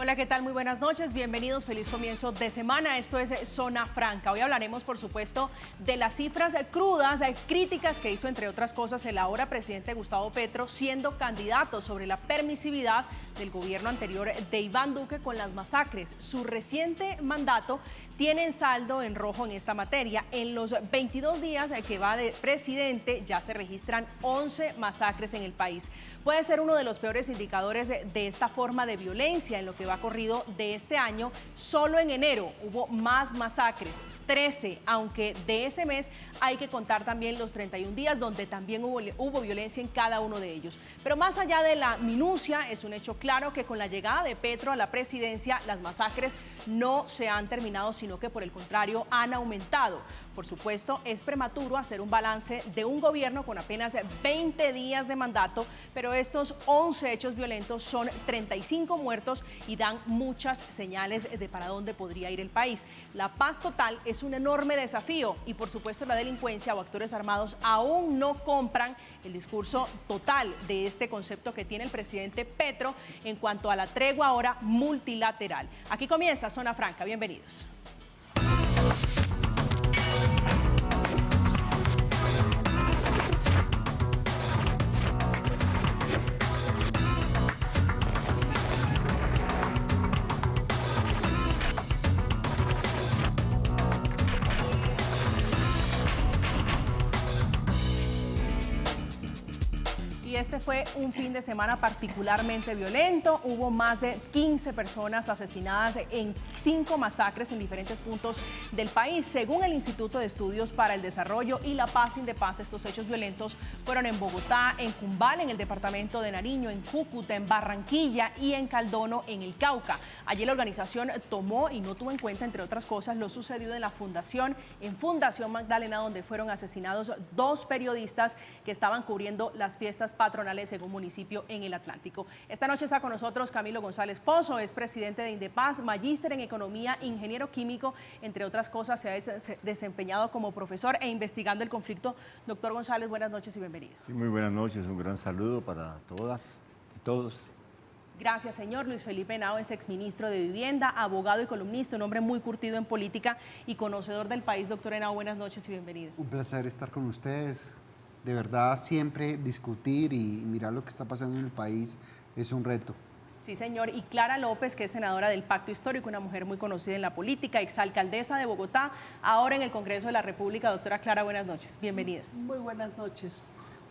Hola, ¿qué tal? Muy buenas noches, bienvenidos, feliz comienzo de semana. Esto es Zona Franca. Hoy hablaremos, por supuesto, de las cifras crudas, críticas que hizo, entre otras cosas, el ahora presidente Gustavo Petro, siendo candidato, sobre la permisividad del gobierno anterior de Iván Duque con las masacres. Su reciente mandato tiene en saldo en rojo en esta materia. En los 22 días que va de presidente ya se registran 11 masacres en el país. Puede ser uno de los peores indicadores de esta forma de violencia en lo que va corrido de este año. Solo en enero hubo más masacres, 13, aunque de ese mes hay que contar también los 31 días donde también hubo violencia en cada uno de ellos. Pero más allá de la minucia, es un hecho claro que con la llegada de Petro a la presidencia, las masacres no se han terminado, sino que por el contrario han aumentado. Por supuesto, es prematuro hacer un balance de un gobierno con apenas 20 días de mandato, pero estos 11 hechos violentos son 35 muertos y dan muchas señales de para dónde podría ir el país. La paz total es un enorme desafío y, por supuesto, la delincuencia o actores armados aún no compran el discurso total de este concepto que tiene el presidente Petro en cuanto a la tregua ahora multilateral. Aquí comienza Zona Franca. Bienvenidos. Este fue un fin de semana particularmente violento. Hubo más de 15 personas asesinadas en 5 masacres en diferentes puntos del país. Según el Instituto de Estudios para el Desarrollo y la Paz, Indepaz, estos hechos violentos fueron en Bogotá, en Cumbal, en el departamento de Nariño, en Cúcuta, en Barranquilla y en Caldono, en el Cauca. Allí la organización tomó y no tuvo en cuenta, entre otras cosas, lo sucedido en Fundación Magdalena, donde fueron asesinados 2 periodistas que estaban cubriendo las fiestas patronales en un municipio en el Atlántico. Esta noche está con nosotros Camilo González Pozo, es presidente de Indepaz, magíster en economía, ingeniero químico, entre otras cosas se ha desempeñado como profesor e investigando el conflicto. Doctor González, buenas noches y bienvenido. Sí, muy buenas noches, un gran saludo para todas y todos. Gracias, señor. Luis Felipe Henao es exministro de Vivienda, abogado y columnista, un hombre muy curtido en política y conocedor del país. Doctor Henao, buenas noches y bienvenido. Un placer estar con ustedes. De verdad, siempre discutir y mirar lo que está pasando en el país es un reto. Sí, señor. Y Clara López, que es senadora del Pacto Histórico, una mujer muy conocida en la política, exalcaldesa de Bogotá, ahora en el Congreso de la República. Doctora Clara, buenas noches. Bienvenida. Muy buenas noches.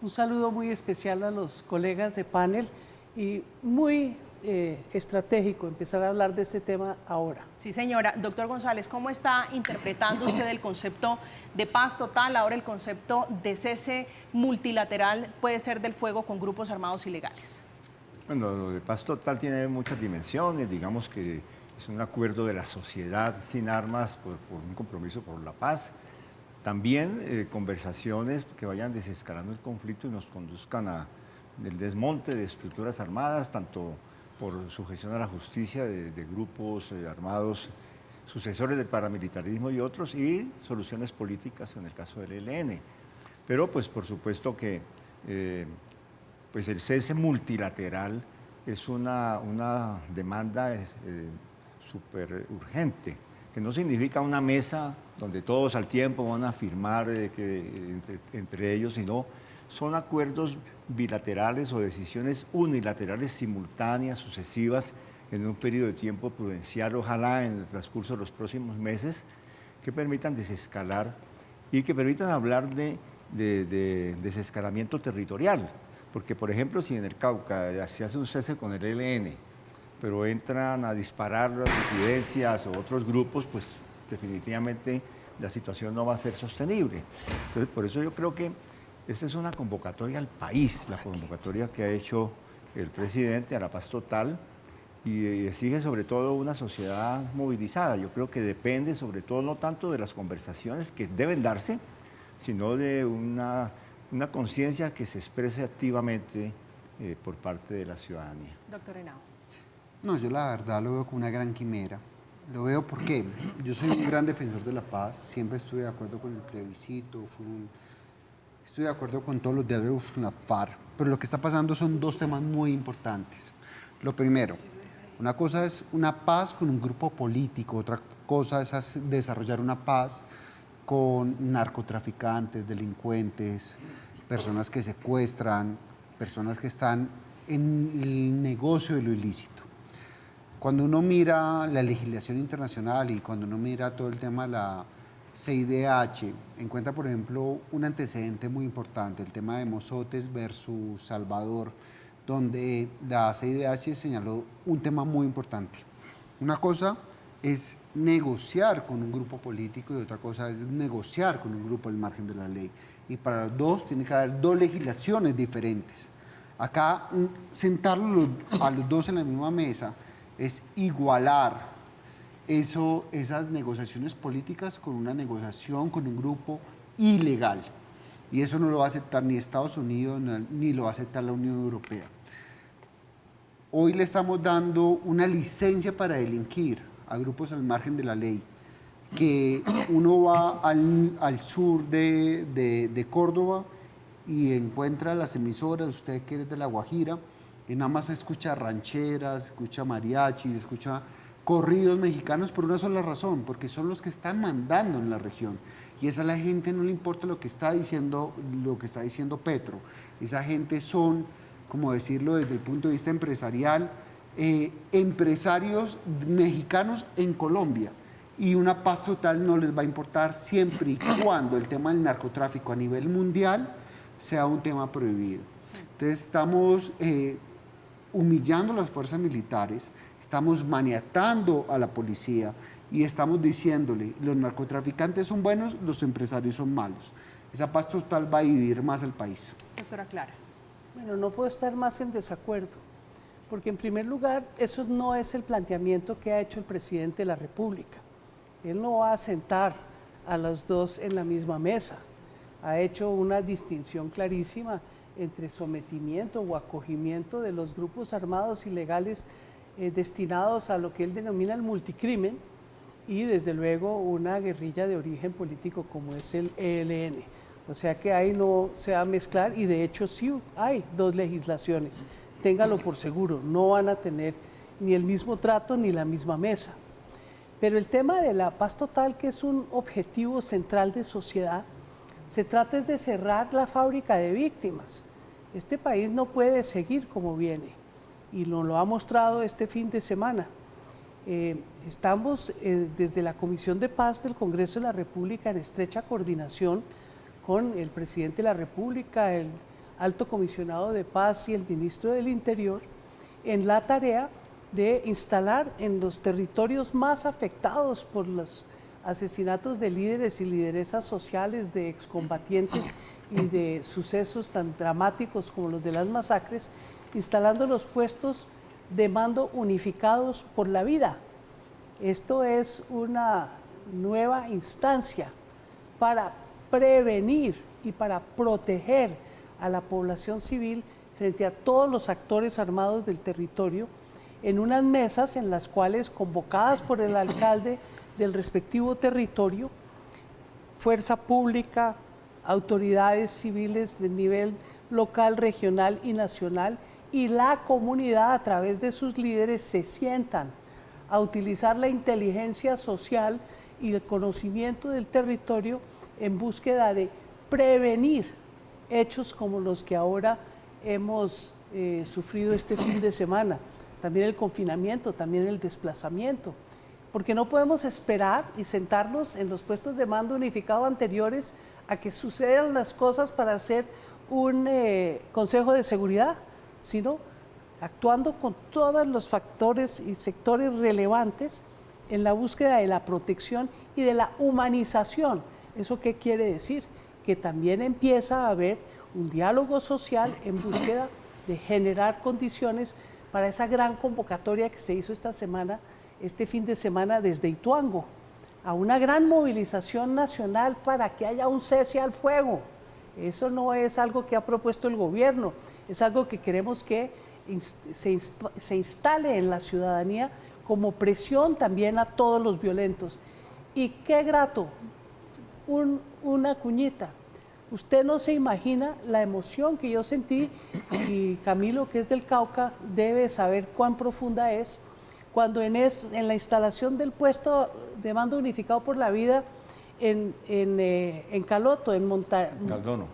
Un saludo muy especial a los colegas de panel y muy estratégico empezar a hablar de este tema ahora. Sí, señora. Doctor González, ¿cómo está interpretando usted el concepto de paz total, ahora el concepto de cese multilateral puede ser del fuego con grupos armados ilegales? Bueno, lo de paz total tiene muchas dimensiones, digamos que es un acuerdo de la sociedad sin armas por un compromiso por la paz. También conversaciones que vayan desescalando el conflicto y nos conduzcan al desmonte de estructuras armadas, tanto por sujeción a la justicia de grupos armados sucesores del paramilitarismo y otros, y soluciones políticas en el caso del ELN. Pero pues por supuesto que pues el cese multilateral es una demanda súper urgente, que no significa una mesa donde todos al tiempo van a firmar entre ellos, sino son acuerdos bilaterales o decisiones unilaterales simultáneas, sucesivas, en un periodo de tiempo prudencial, ojalá en el transcurso de los próximos meses, que permitan desescalar y que permitan hablar de desescalamiento territorial. Porque, por ejemplo, si en el Cauca se hace un cese con el ELN, pero entran a disparar las disidencias o otros grupos, pues definitivamente la situación no va a ser sostenible. Entonces, por eso yo creo que esta es una convocatoria al país, la convocatoria que ha hecho el presidente a la paz total, y exige sobre todo una sociedad movilizada. Yo creo que depende sobre todo no tanto de las conversaciones que deben darse, sino de una conciencia que se exprese activamente por parte de la ciudadanía. Doctor Henao. No, yo la verdad lo veo como una gran quimera. Lo veo porque yo soy un gran defensor de la paz, siempre estuve de acuerdo con el plebiscito, estoy de acuerdo con todos los diálogos con la FARC, pero lo que está pasando son 2 temas muy importantes. Lo primero, Una cosa es una paz con un grupo político, otra cosa es desarrollar una paz con narcotraficantes, delincuentes, personas que secuestran, personas que están en el negocio de lo ilícito. Cuando uno mira la legislación internacional y cuando uno mira todo el tema de la CIDH, encuentra, por ejemplo, un antecedente muy importante, el tema de Mozotes versus Salvador, donde la CIDH señaló un tema muy importante. Una cosa es negociar con un grupo político y otra cosa es negociar con un grupo al margen de la ley. Y para los dos tiene que haber dos legislaciones diferentes. Acá, sentarlos a los dos en la misma mesa es igualar esas negociaciones políticas con una negociación con un grupo ilegal. Y eso no lo va a aceptar ni Estados Unidos ni lo va a aceptar la Unión Europea. Hoy le estamos dando una licencia para delinquir a grupos al margen de la ley, que uno va al sur de Córdoba y encuentra las emisoras, usted que es de La Guajira, y nada más escucha rancheras, escucha mariachis, escucha corridos mexicanos por una sola razón, porque son los que están mandando en la región. Y esa a la gente no le importa lo que está diciendo Petro. Esa gente son, como decirlo desde el punto de vista empresarial, empresarios mexicanos en Colombia. Y una paz total no les va a importar siempre y cuando el tema del narcotráfico a nivel mundial sea un tema prohibido. Entonces estamos humillando a las fuerzas militares, estamos maniatando a la policía y estamos diciéndole, los narcotraficantes son buenos, los empresarios son malos. Esa paz total va a dividir más al país. Doctora Clara. Bueno, no puedo estar más en desacuerdo, porque en primer lugar, eso no es el planteamiento que ha hecho el presidente de la República. Él no va a sentar a los dos en la misma mesa. Ha hecho una distinción clarísima entre sometimiento o acogimiento de los grupos armados ilegales destinados a lo que él denomina el multicrimen y desde luego una guerrilla de origen político como es el ELN. O sea que ahí no se va a mezclar y de hecho sí hay dos legislaciones. Téngalo por seguro, no van a tener ni el mismo trato ni la misma mesa. Pero el tema de la paz total, que es un objetivo central de sociedad, se trata es de cerrar la fábrica de víctimas. Este país no puede seguir como viene y nos lo ha mostrado este fin de semana. Estamos desde la Comisión de Paz del Congreso de la República en estrecha coordinación con el presidente de la República, el alto comisionado de paz y el ministro del Interior en la tarea de instalar en los territorios más afectados por los asesinatos de líderes y lideresas sociales, de excombatientes y de sucesos tan dramáticos como los de las masacres, instalando los puestos de mando unificados por la vida. Esto es una nueva instancia para prevenir y para proteger a la población civil frente a todos los actores armados del territorio, en unas mesas en las cuales, convocadas por el alcalde del respectivo territorio, fuerza pública, autoridades civiles de nivel local, regional y nacional, y la comunidad a través de sus líderes se sientan a utilizar la inteligencia social y el conocimiento del territorio en búsqueda de prevenir hechos como los que ahora hemos sufrido este fin de semana. También el confinamiento, también el desplazamiento, porque no podemos esperar y sentarnos en los puestos de mando unificado anteriores a que sucedan las cosas para hacer un Consejo de Seguridad, sino actuando con todos los factores y sectores relevantes en la búsqueda de la protección y de la humanización. ¿Eso qué quiere decir? Que también empieza a haber un diálogo social en búsqueda de generar condiciones para esa gran convocatoria que se hizo este fin de semana desde Ituango, a una gran movilización nacional para que haya un cese al fuego. Eso no es algo que ha propuesto el gobierno, es algo que queremos que se instale en la ciudadanía como presión también a todos los violentos. Y qué grato, una cuñita. Usted no se imagina la emoción que yo sentí, y Camilo, que es del Cauca, debe saber cuán profunda es, cuando en la instalación del puesto de mando unificado por la vida en Caloto, en Caldono.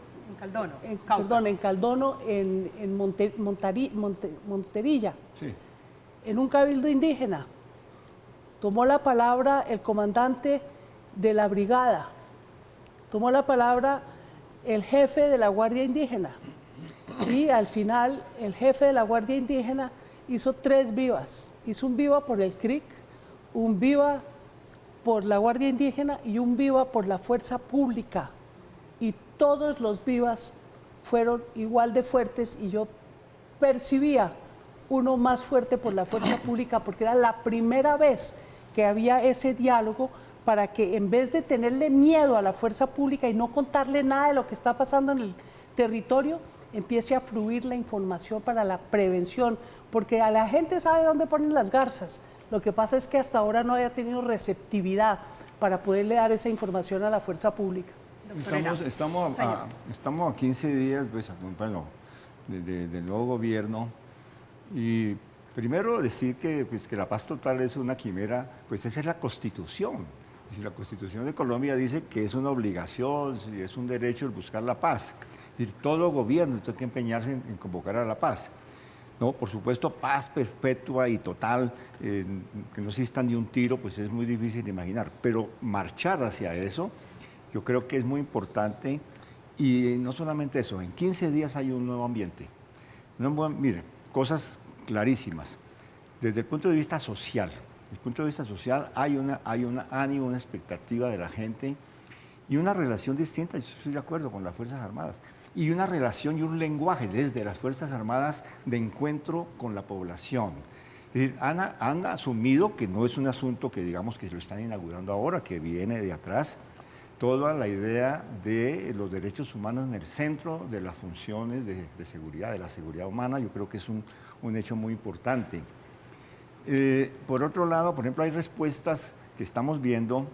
Caldono, en Monterilla, Sí. en un cabildo indígena, tomó la palabra el comandante de la brigada, tomó la palabra el jefe de la Guardia Indígena y al final el jefe de la Guardia Indígena hizo 3 vivas. Hizo un viva por el CRIC, un viva por la Guardia Indígena y un viva por la Fuerza Pública. Y todos los vivas fueron igual de fuertes y yo percibía uno más fuerte por la Fuerza Pública porque era la primera vez que había ese diálogo para que en vez de tenerle miedo a la Fuerza Pública y no contarle nada de lo que está pasando en el territorio, empiece a fluir la información para la prevención, porque a la gente sabe dónde ponen las garzas. Lo que pasa es que hasta ahora no había tenido receptividad para poderle dar esa información a la Fuerza Pública. Estamos a 15 días, pues, bueno, del nuevo gobierno. Y primero decir que, pues, que la paz total es una quimera, pues esa es la Constitución. Si la Constitución de Colombia dice que es una obligación, si es un derecho el buscar la paz. Es decir, todo gobierno tiene que empeñarse en convocar a la paz. No, por supuesto, paz perpetua y total, que no exista ni un tiro, pues es muy difícil de imaginar. Pero marchar hacia eso, yo creo que es muy importante. Y no solamente eso, en 15 días hay un nuevo ambiente. Miren, cosas clarísimas. Desde el punto de vista social, hay un ánimo, una expectativa de la gente y una relación distinta, yo estoy de acuerdo con las Fuerzas Armadas, y una relación y un lenguaje desde las Fuerzas Armadas de encuentro con la población. Es decir, han asumido que no es un asunto que digamos que lo están inaugurando ahora, que viene de atrás, toda la idea de los derechos humanos en el centro de las funciones de seguridad, de la seguridad humana. Yo creo que es un hecho muy importante. Por otro lado, por ejemplo, hay respuestas que estamos viendo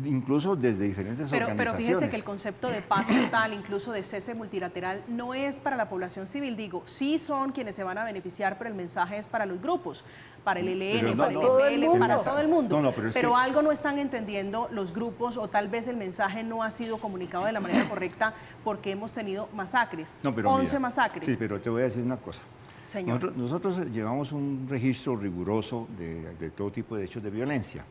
incluso desde diferentes organizaciones. Pero fíjese que el concepto de paz total, incluso de cese multilateral, no es para la población civil. Digo, sí son quienes se van a beneficiar, pero el mensaje es para los grupos, para el ELN, para el EPL, para todo el mundo. Pero algo no están entendiendo los grupos, o tal vez el mensaje no ha sido comunicado de la manera correcta porque hemos tenido masacres, 11 masacres. Sí, pero te voy a decir una cosa. Señor. Nosotros llevamos un registro riguroso de todo tipo de hechos de violencia.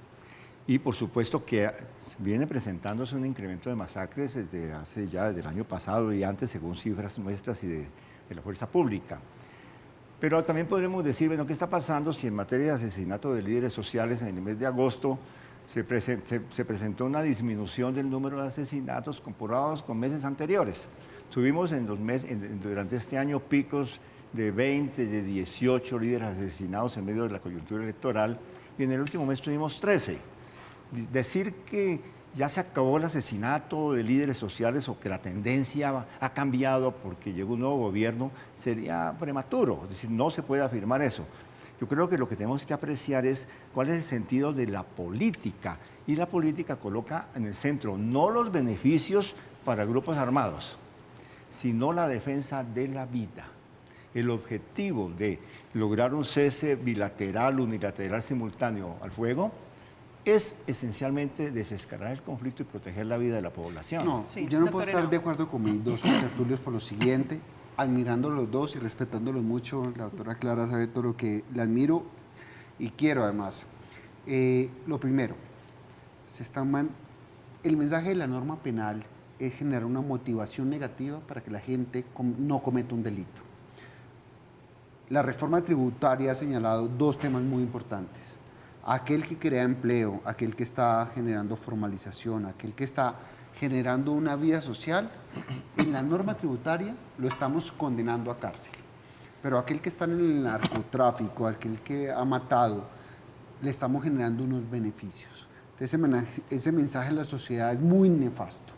Y por supuesto que viene presentándose un incremento de masacres desde el año pasado y antes, según cifras nuestras y de la fuerza pública. Pero también podremos decir, bueno, ¿qué está pasando si en materia de asesinato de líderes sociales en el mes de agosto se presentó una disminución del número de asesinatos comparados con meses anteriores? Tuvimos durante este año picos de 20, de 18 líderes asesinados en medio de la coyuntura electoral y en el último mes tuvimos 13. Decir que ya se acabó el asesinato de líderes sociales o que la tendencia ha cambiado porque llegó un nuevo gobierno sería prematuro, es decir, no se puede afirmar eso. Yo creo que lo que tenemos que apreciar es cuál es el sentido de la política, y la política coloca en el centro no los beneficios para grupos armados, sino la defensa de la vida. El objetivo de lograr un cese bilateral, unilateral, simultáneo al fuego es esencialmente desescalar el conflicto y proteger la vida de la población. No, sí, yo no puedo estar de acuerdo con mis dos contertulios por lo siguiente, admirando los dos y respetándolos mucho. La doctora Clara sabe todo lo que la admiro y quiero además. Lo primero, el mensaje de la norma penal es generar una motivación negativa para que la gente no cometa un delito. La reforma tributaria ha señalado 2 temas muy importantes. Aquel que crea empleo, aquel que está generando formalización, aquel que está generando una vida social, en la norma tributaria lo estamos condenando a cárcel. Pero aquel que está en el narcotráfico, aquel que ha matado, le estamos generando unos beneficios. Entonces, ese mensaje a la sociedad es muy nefasto.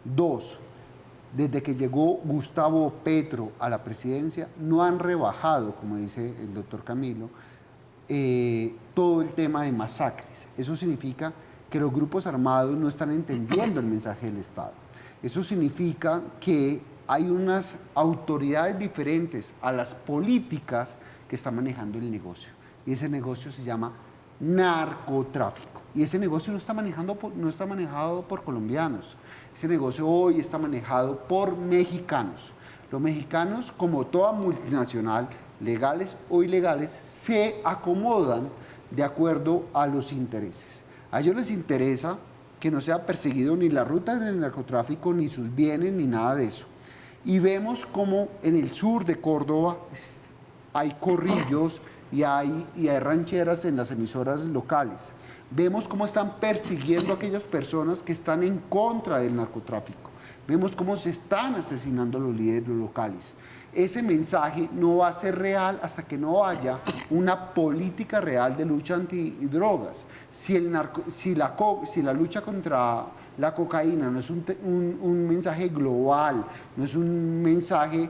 2, desde que llegó Gustavo Petro a la presidencia, no han rebajado, como dice el doctor Camilo, todo el tema de masacres. Eso significa que los grupos armados no están entendiendo el mensaje del Estado. Eso significa que hay unas autoridades diferentes a las políticas que están manejando el negocio. y ese negocio se llama narcotráfico. Y ese negocio no está manejado por colombianos. Ese negocio hoy está manejado por mexicanos. Los mexicanos, como toda multinacional, legales o ilegales, se acomodan de acuerdo a los intereses. A ellos les interesa que no sea perseguido ni la ruta del narcotráfico, ni sus bienes, ni nada de eso. Y vemos como en el sur de Córdoba hay corrillos y hay rancheras en las emisoras locales. Vemos cómo están persiguiendo a aquellas personas que están en contra del narcotráfico. Vemos cómo se están asesinando a los líderes locales. Ese mensaje no va a ser real hasta que no haya una política real de lucha antidrogas. Si la lucha contra la cocaína no es un mensaje global, no es un mensaje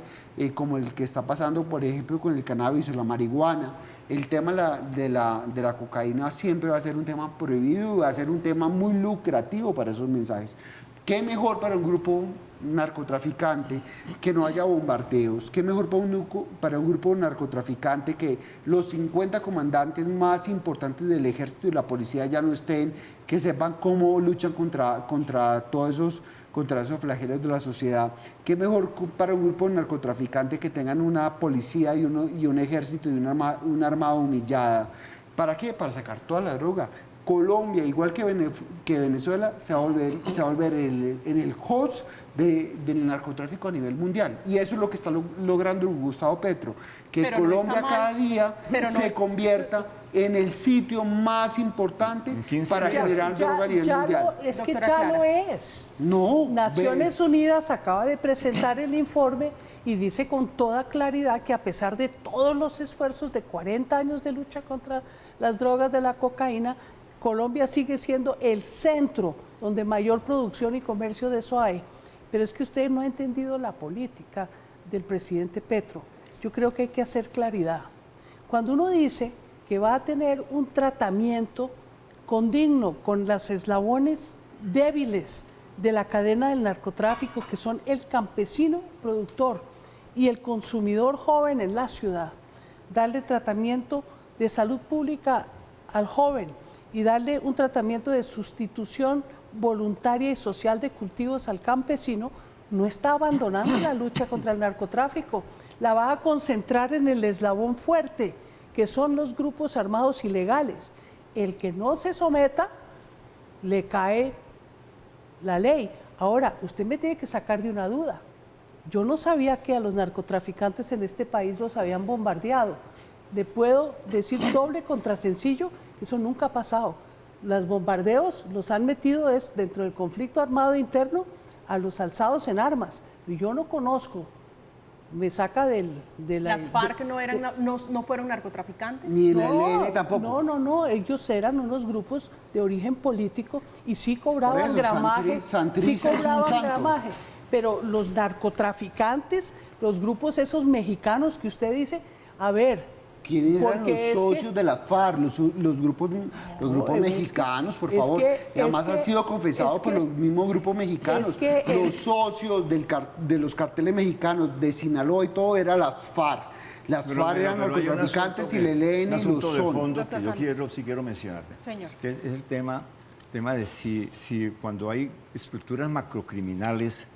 como el que está pasando, por ejemplo, con el cannabis o la marihuana, el tema de la cocaína siempre va a ser un tema prohibido y va a ser un tema muy lucrativo para esos mensajes. ¿Qué mejor para un grupo narcotraficante que no haya bombardeos? ¿Qué mejor para un grupo narcotraficante que los 50 comandantes más importantes del ejército y la policía ya no estén, que sepan cómo luchan contra todos esos flagelos de la sociedad? ¿Qué mejor para un grupo narcotraficante que tengan una policía y un ejército y una armada humillada? ¿Para qué? Para sacar toda la droga. Colombia, igual que Venezuela, se va a volver en el host del narcotráfico a nivel mundial. Y eso es lo que está logrando Gustavo Petro, que Pero Colombia cada día se convierta en el sitio más importante para generar droga a nivel mundial. Es que Doctora ya Clara. lo es. No, Naciones Unidas acaba de presentar el informe y dice con toda claridad que a pesar de todos los esfuerzos de 40 años de lucha contra las drogas de la cocaína, Colombia sigue siendo el centro donde mayor producción y comercio de eso hay. Pero es que usted no ha entendido la política del presidente Petro. Yo creo que hay que hacer claridad. Cuando uno dice que va a tener un tratamiento condigno con los eslabones débiles de la cadena del narcotráfico, que son el campesino productor y el consumidor joven en la ciudad, darle tratamiento de salud pública al joven y darle un tratamiento de sustitución voluntaria y social de cultivos al campesino, no está abandonando la lucha contra el narcotráfico, la va a concentrar en el eslabón fuerte, que son los grupos armados ilegales. El que no se someta, le cae la ley. Ahora, usted me tiene que sacar de una duda. Yo no sabía que a los narcotraficantes en este país los habían bombardeado. Le puedo decir doble contra sencillo, eso nunca ha pasado. Los bombardeos los han metido dentro del conflicto armado interno a los alzados en armas. Y yo no conozco, me saca de la... ¿Las FARC no fueron narcotraficantes? Ni el ELN tampoco. No, ellos eran unos grupos de origen político y sí cobraban gramaje. Sí cobraban gramaje. Pero los narcotraficantes, los grupos esos mexicanos que usted dice, a ver... ¿Quiénes eran los socios de la FARC, los grupos mexicanos, por favor? Además han sido confesados por los mismos grupos mexicanos. Los socios de los carteles mexicanos de Sinaloa y todo eran las FARC. Las FARC eran narcotraficantes y el ELN lo son. Un asunto de fondo que yo quiero mencionarte. Señor. Que es el tema de si cuando hay estructuras macrocriminales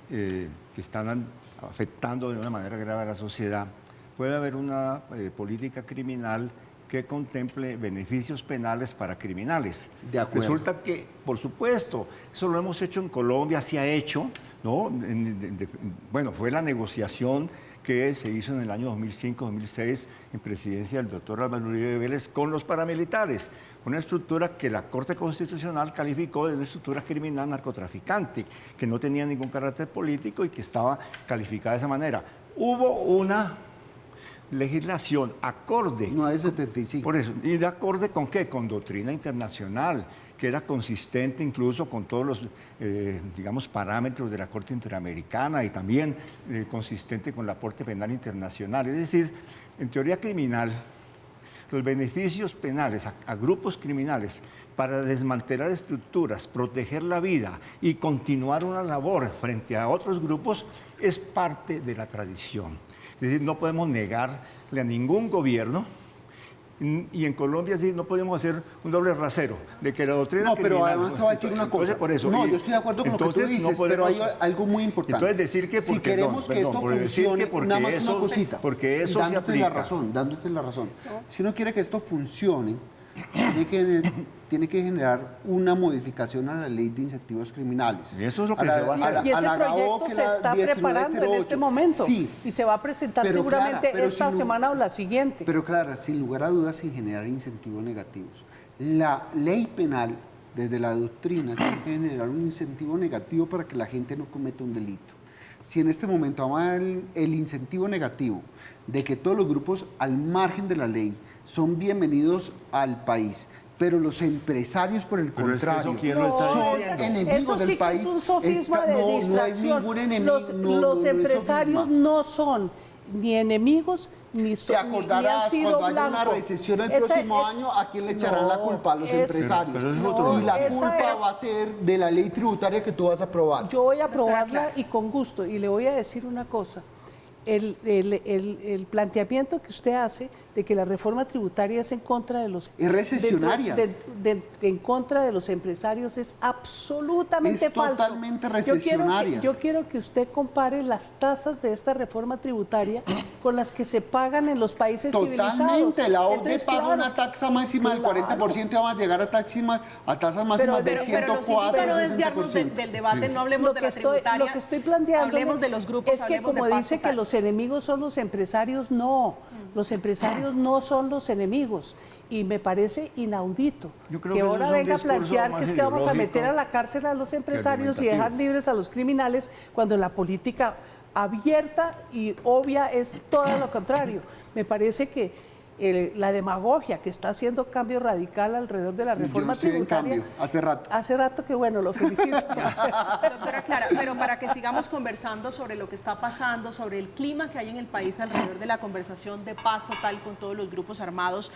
que están afectando de una manera grave a la sociedad, puede haber una política criminal que contemple beneficios penales para criminales. De acuerdo. Resulta que, por supuesto, eso lo hemos hecho en Colombia, se ha hecho, ¿no? Bueno, fue la negociación que se hizo en el año 2005-2006 en presidencia del doctor Álvaro Uribe Vélez con los paramilitares, una estructura que la Corte Constitucional calificó de una estructura criminal narcotraficante, que no tenía ningún carácter político y que estaba calificada de esa manera. Hubo una legislación acorde. 975. Por eso, ¿y de acorde con qué? Con doctrina internacional, que era consistente incluso con todos los, digamos, parámetros de la Corte Interamericana y también consistente con la Corte Penal Internacional. Es decir, en teoría criminal, los beneficios penales a grupos criminales para desmantelar estructuras, proteger la vida y continuar una labor frente a otros grupos es parte de la tradición. Es decir, no podemos negarle a ningún gobierno Y en Colombia sí no podemos hacer un doble rasero, de que la doctrina No, pero criminal, además te voy a decir una cosa. Entonces, por eso, no, yo estoy de acuerdo con lo que tú entonces, dices, no pero hay podemos- algo muy importante. Entonces decir que si porque, queremos que esto por decir funcione, que porque nada más eso, una cosita, porque eso se dándote aplica. la razón, dándote la razón. Si uno quiere que esto funcione, tiene que generar una modificación a la ley de incentivos criminales. Y eso es lo que A se va a hacer. Y ese la GAO, proyecto que se la está preparando en 1908. este momento Sí, y se va a presentar pero seguramente Clara, pero esta sin- semana o la siguiente. Pero Clara, sin lugar a dudas, sin generar incentivos negativos. La ley penal, desde la doctrina, tiene que generar un incentivo negativo para que la gente no cometa un delito. Si en este momento vamos a dar el incentivo negativo de que todos los grupos al margen de la ley son bienvenidos al país, pero los empresarios, por el Pero es que contrario, eso quién lo está son diciendo. enemigos Eso sí del que país. es un sofisma de no hay distracción. ningún enemigo. Los empresarios no son ni enemigos ni Te son acordarás cuando haya una recesión el próximo año, ¿a quién le echarán la culpa? A los empresarios. Pero es otro Y la esa culpa es- va a ser de la ley tributaria que tú vas a aprobar. Yo voy a aprobarla y con gusto. Y le voy a decir una cosa. El planteamiento que usted hace de que la reforma tributaria es en contra de los... Es recesionaria. en contra de los empresarios es absolutamente Es falso. totalmente Yo quiero recesionaria. yo quiero que usted compare las tasas de esta reforma tributaria con las que se pagan en los países civilizados. Totalmente. La OCDE Entonces, paga claro, una taxa máxima del 40% y vamos a llegar a tasas máximas del Pero los invito a 104, no desviarnos 60%. del debate, no hablemos lo de que la tributaria. Lo que estoy planteando Hablemos de los grupos, es que hablemos como de paz dice que total. los enemigos son los empresarios, no, los empresarios no son los enemigos. Y me parece inaudito Yo creo que que eso ahora es un venga a discurso plantear que más es que vamos a ideológico meter a la cárcel a los empresarios y dejar argumentativo. libres a los criminales, cuando la política abierta y obvia es todo lo contrario. Me parece que la demagogia que está haciendo cambio radical alrededor de la Yo reforma no estoy en tributaria. cambio, hace rato. Hace rato que bueno, lo felicito. Doctora Clara, pero para que sigamos conversando sobre lo que está pasando, sobre el clima que hay en el país alrededor de la conversación de paz total con todos los grupos armados,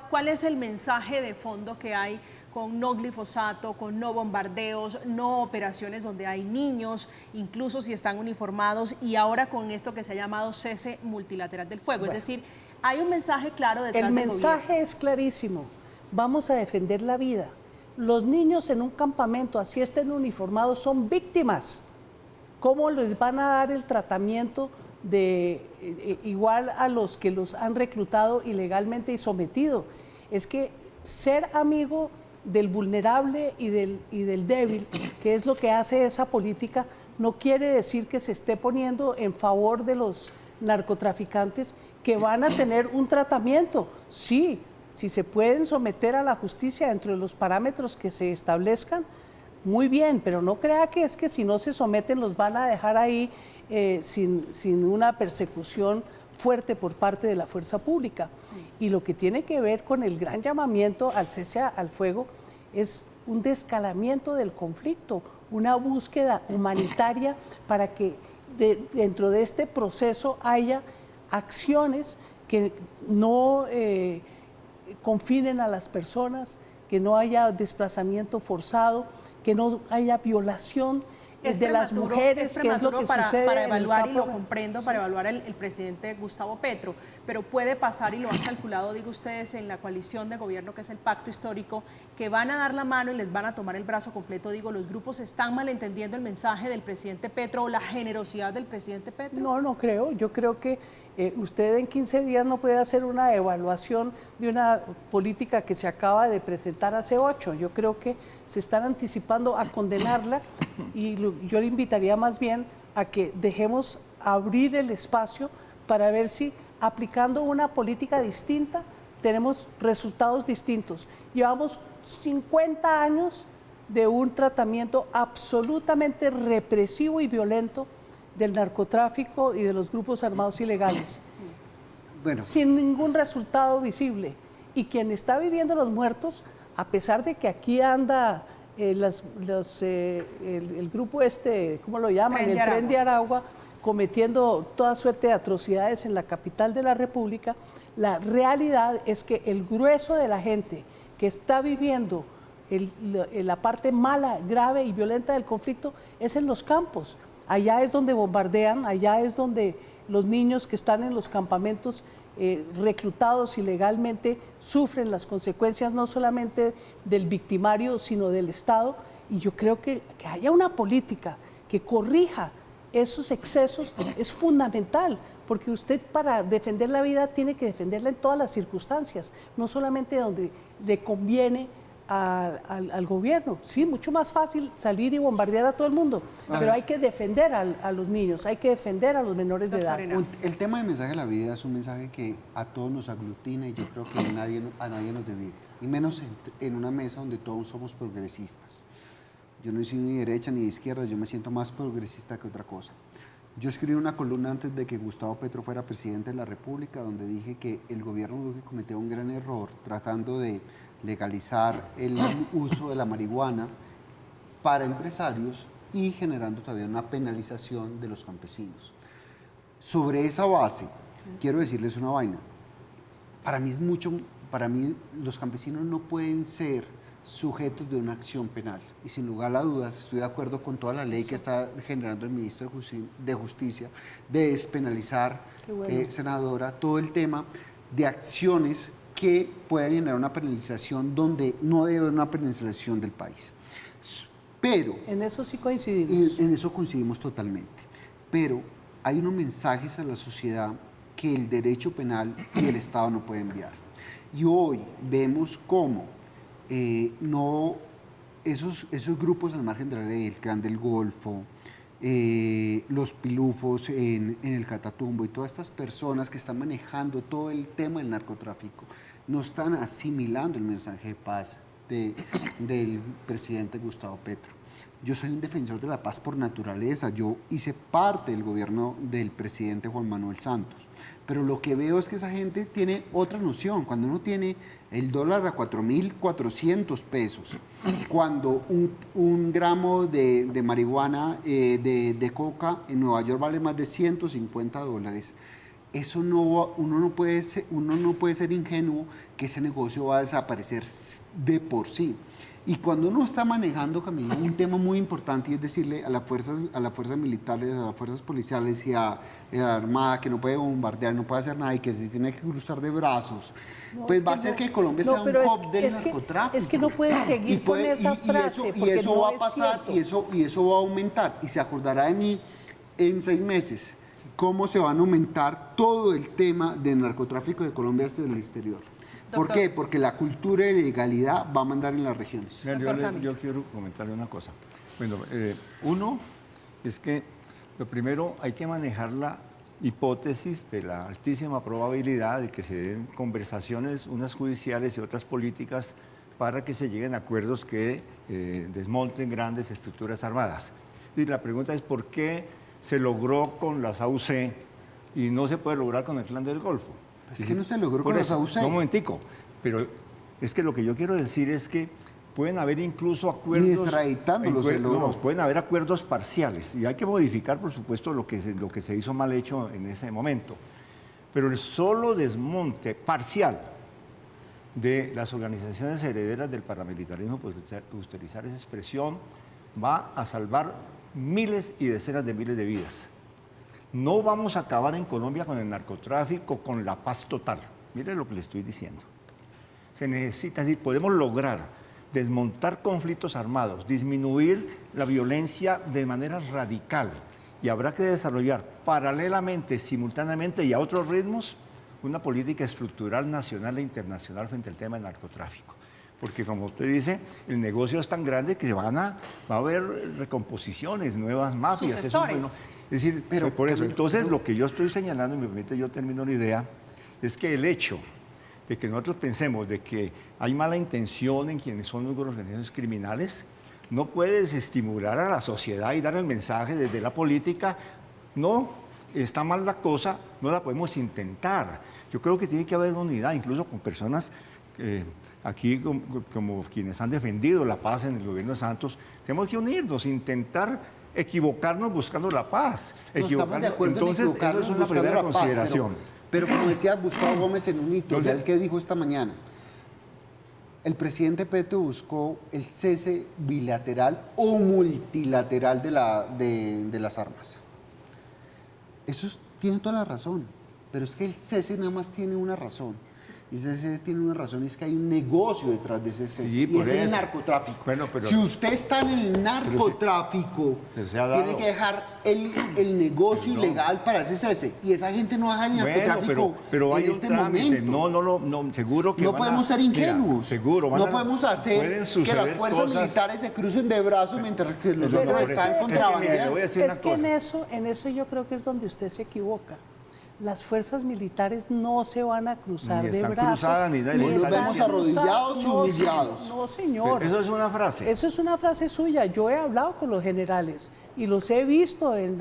¿cuál es el mensaje de fondo que hay con no glifosato, con no bombardeos, no operaciones donde hay niños, incluso si están uniformados, y ahora con esto que se ha llamado cese multilateral del fuego? Es decir, hay un mensaje claro detrás El del mensaje gobierno. es clarísimo. Vamos a defender la vida. Los niños en un campamento, así estén uniformados, son víctimas. ¿Cómo les van a dar el tratamiento igual a los que los han reclutado ilegalmente y sometido? Es que ser amigo del vulnerable y del débil, que es lo que hace esa política, no quiere decir que se esté poniendo en favor de los narcotraficantes que van a tener un tratamiento. Sí, si se pueden someter a la justicia dentro de los parámetros que se establezcan, muy bien, pero no crea que es que si no se someten los van a dejar ahí sin una persecución fuerte por parte de la fuerza pública. Y lo que tiene que ver con el gran llamamiento al cese al fuego es un descalamiento del conflicto, una búsqueda humanitaria para que dentro de este proceso haya acciones que no confinen a las personas, que no haya desplazamiento forzado, que no haya violación de las mujeres, que es lo que sucede para en el evaluar, y lo campo. comprendo, para evaluar el presidente Gustavo Petro, pero puede pasar, y lo han calculado, digo ustedes, en la coalición de gobierno, que es el pacto histórico, que van a dar la mano y les van a tomar el brazo completo. Digo, ¿los grupos están malentendiendo el mensaje del presidente Petro o la generosidad del presidente Petro? No, no creo. Yo creo que usted en 15 días no puede hacer una evaluación de una política que se acaba de presentar hace 8. Yo creo que se están anticipando a condenarla y yo le invitaría más bien a que dejemos abrir el espacio para ver si aplicando una política distinta tenemos resultados distintos. Llevamos 50 años de un tratamiento absolutamente represivo y violento del narcotráfico y de los grupos armados ilegales, Bueno, sin ningún resultado visible. Y quien está viviendo los muertos, a pesar de que aquí anda el grupo ¿cómo lo llaman? Tren de El Tren de Aragua. Aragua, cometiendo toda suerte de atrocidades en la capital de la República, la realidad es que el grueso de la gente que está viviendo la parte mala, grave y violenta del conflicto es en los campos. Allá es donde bombardean, allá es donde los niños que están en los campamentos reclutados ilegalmente sufren las consecuencias no solamente del victimario, sino del Estado. Y yo creo que haya una política que corrija esos excesos es fundamental, porque usted para defender la vida tiene que defenderla en todas las circunstancias, no solamente donde le conviene al gobierno. Sí, mucho más fácil salir y bombardear a todo el mundo, pero hay que defender a los niños, hay que defender a los menores de edad. El tema del mensaje de la vida es un mensaje que a todos nos aglutina y yo creo que a nadie nos divide, y menos en una mesa donde todos somos progresistas. Yo no soy ni derecha ni de izquierda, yo me siento más progresista que otra cosa. Yo escribí una columna antes de que Gustavo Petro fuera presidente de la República, donde dije que el gobierno Duque cometió un gran error tratando de legalizar el uso de la marihuana para empresarios y generando todavía una penalización de los campesinos. Sobre esa base, quiero decirles una vaina. Para mí los campesinos no pueden ser sujetos de una acción penal. Y sin lugar a dudas, estoy de acuerdo con toda la ley que está generando el ministro de Justicia, de despenalizar, senadora, todo el tema de acciones que puedan generar una penalización donde no debe haber una penalización del país. Pero... En eso sí coincidimos. En eso coincidimos totalmente. Pero hay unos mensajes a la sociedad que el derecho penal y el Estado no pueden enviar. Y hoy vemos cómo esos grupos al margen de la ley, el Clan del Golfo, los pilufos en el Catatumbo y todas estas personas que están manejando todo el tema del narcotráfico, no están asimilando el mensaje de paz del presidente Gustavo Petro. Yo soy un defensor de la paz por naturaleza, yo hice parte del gobierno del presidente Juan Manuel Santos, pero lo que veo es que esa gente tiene otra noción. Cuando uno tiene el dólar a 4.400 pesos, cuando un gramo de marihuana, de coca en Nueva York vale más de $150, eso uno no puede ser ingenuo que ese negocio va a desaparecer de por sí. Y cuando uno está manejando, Camila, un tema muy importante, y es decirle a las fuerzas militares, a las fuerzas policiales y a la Armada que no puede bombardear, no puede hacer nada y que se tiene que cruzar de brazos, pues va a hacer que Colombia sea un hub del narcotráfico. Es que no puede seguir con esa frase, y eso va a pasar, y eso va a aumentar. Y se acordará de mí en 6 meses, cómo se van a aumentar todo el tema del narcotráfico de Colombia desde el exterior. ¿Por qué? Porque la cultura de legalidad va a mandar en las regiones. Yo quiero comentarle una cosa. Bueno, uno es que lo primero hay que manejar la hipótesis de la altísima probabilidad de que se den conversaciones, unas judiciales y otras políticas, para que se lleguen a acuerdos que desmonten grandes estructuras armadas. Y la pregunta es ¿por qué se logró con las AUC y no se puede lograr con el Clan del Golfo? Es que no se logró con las AUC. No, un momentico, pero es que lo que yo quiero decir es que pueden haber incluso acuerdos... Ni extraditándolos se logró. No, pueden haber acuerdos parciales y hay que modificar, por supuesto, lo que se hizo mal hecho en ese momento. Pero el solo desmonte parcial de las organizaciones herederas del paramilitarismo, por utilizar esa expresión, va a salvar miles y decenas de miles de vidas. No vamos a acabar en Colombia con el narcotráfico, con la paz total. Mire lo que le estoy diciendo. Se necesita, es decir, podemos lograr desmontar conflictos armados, disminuir la violencia de manera radical y habrá que desarrollar paralelamente, simultáneamente y a otros ritmos, una política estructural nacional e internacional frente al tema del narcotráfico. Porque como usted dice, el negocio es tan grande que va a haber recomposiciones, nuevas mafias. Sucesores. Eso, bueno, es decir, pero por eso, entonces lo que yo estoy señalando, y me permite yo termino la idea, es que el hecho de que nosotros pensemos de que hay mala intención en quienes son los organizaciones criminales, no puede desestimular a la sociedad y dar el mensaje desde la política, no, está mal la cosa, no la podemos intentar. Yo creo que tiene que haber unidad, incluso con personas aquí como quienes han defendido la paz en el gobierno de Santos, tenemos que unirnos, intentar equivocarnos buscando la paz. No estamos de acuerdo. Entonces, en equivocarnos eso es una primera consideración. Pero como decía Gustavo Gómez en un hito, ya el que dijo esta mañana, el presidente Petro buscó el cese bilateral o multilateral de las armas. Eso tiene toda la razón. Pero es que el cese nada más tiene una razón. Y ese cese tiene una razón, es que hay un negocio detrás de ese cese. Sí, y por es el eso. narcotráfico. Bueno, pero- si usted está en el narcotráfico, pero se ha dado. tiene que dejar el negocio ilegal para ese cese. Y esa gente no deja el Bueno, narcotráfico pero hay en un este trámite. momento. No, seguro que No van a- podemos ser ingenuos. Mira, seguro, van no a- podemos pueden hacer que suceder las fuerzas cosas. militares se crucen de brazos mientras que los Pero otros es están que, mire, contrabandeando. le voy a decir una Es que cosa. en eso yo creo que es donde usted se equivoca. Las fuerzas militares no se van a cruzar Ni de están brazos. cruzadas, ni ni nos están vemos cruzadas. arrodillados y No, humillados. No, señor. Pero eso es una frase. Eso es una frase suya. Yo he hablado con los generales y los he visto en